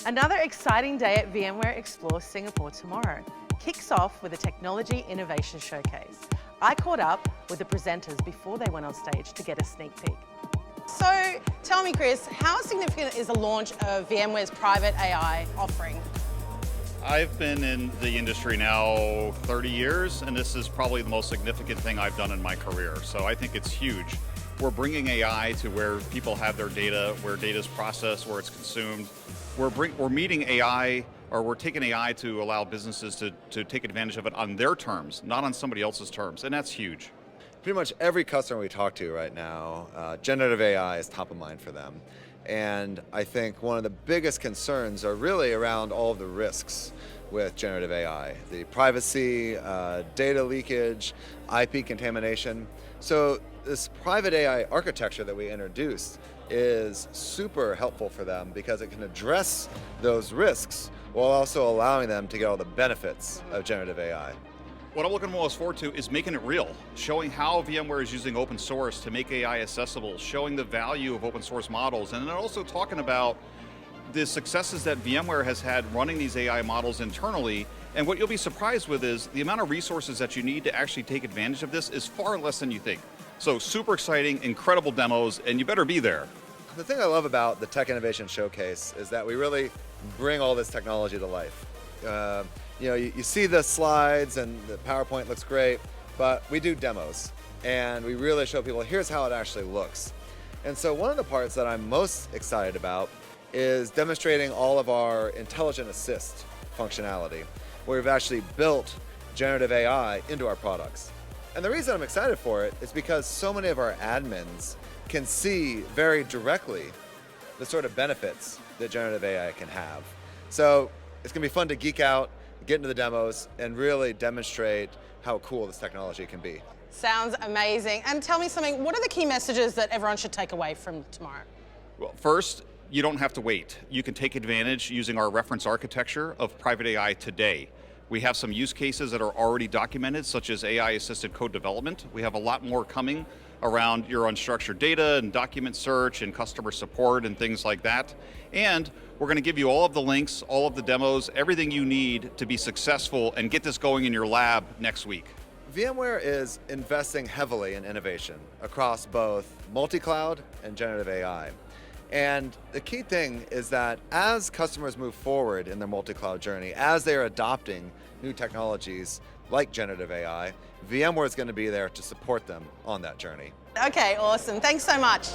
Another exciting day at VMware Explore Singapore tomorrow kicks off with a Technology Innovation Showcase. I caught up with the presenters before they went on stage to get a sneak peek. So tell me, Chris, how significant is the launch of VMware's Private AI offering? I've been in the industry now 30 years, and this is probably the most significant thing I've done in my career. So I think it's huge. We're bringing AI to where people have their data, where data is processed, where it's consumed. We're meeting AI, or we're taking AI to allow businesses to take advantage of it on their terms, not on somebody else's terms, and that's huge. Pretty much every customer we talk to right now, generative AI is top of mind for them. And I think one of the biggest concerns are really around all of the risks with generative AI. The privacy, data leakage, IP contamination. So this private AI architecture that we introduced is super helpful for them because it can address those risks while also allowing them to get all the benefits of generative AI. What I'm looking most forward to is making it real, showing how VMware is using open source to make AI accessible, showing the value of open source models, and then also talking about the successes that VMware has had running these AI models internally. And what you'll be surprised with is the amount of resources that you need to actually take advantage of this is far less than you think. So super exciting, incredible demos, and you better be there. The thing I love about the Tech Innovation Showcase is that we really bring all this technology to life. You see the slides and the PowerPoint looks great, but we do demos and we really show people here's how it actually looks. And so one of the parts that I'm most excited about is demonstrating all of our intelligent assist functionality, where we've actually built generative AI into our products. And the reason I'm excited for it is because so many of our admins can see very directly the sort of benefits that generative AI can have. So it's gonna be fun to geek out, get into the demos, and really demonstrate how cool this technology can be. Sounds amazing. And tell me something, what are the key messages that everyone should take away from tomorrow? Well, first, you don't have to wait. You can take advantage using our reference architecture of private AI today. We have some use cases that are already documented, such as AI-assisted code development. We have a lot more coming around your unstructured data and document search and customer support and things like that. And we're going to give you all of the links, all of the demos, everything you need to be successful and get this going in your lab next week. VMware is investing heavily in innovation across both multi-cloud and generative AI. And the key thing is that as customers move forward in their multi-cloud journey, as they're adopting new technologies like generative AI, VMware is going to be there to support them on that journey. Okay, awesome. Thanks so much.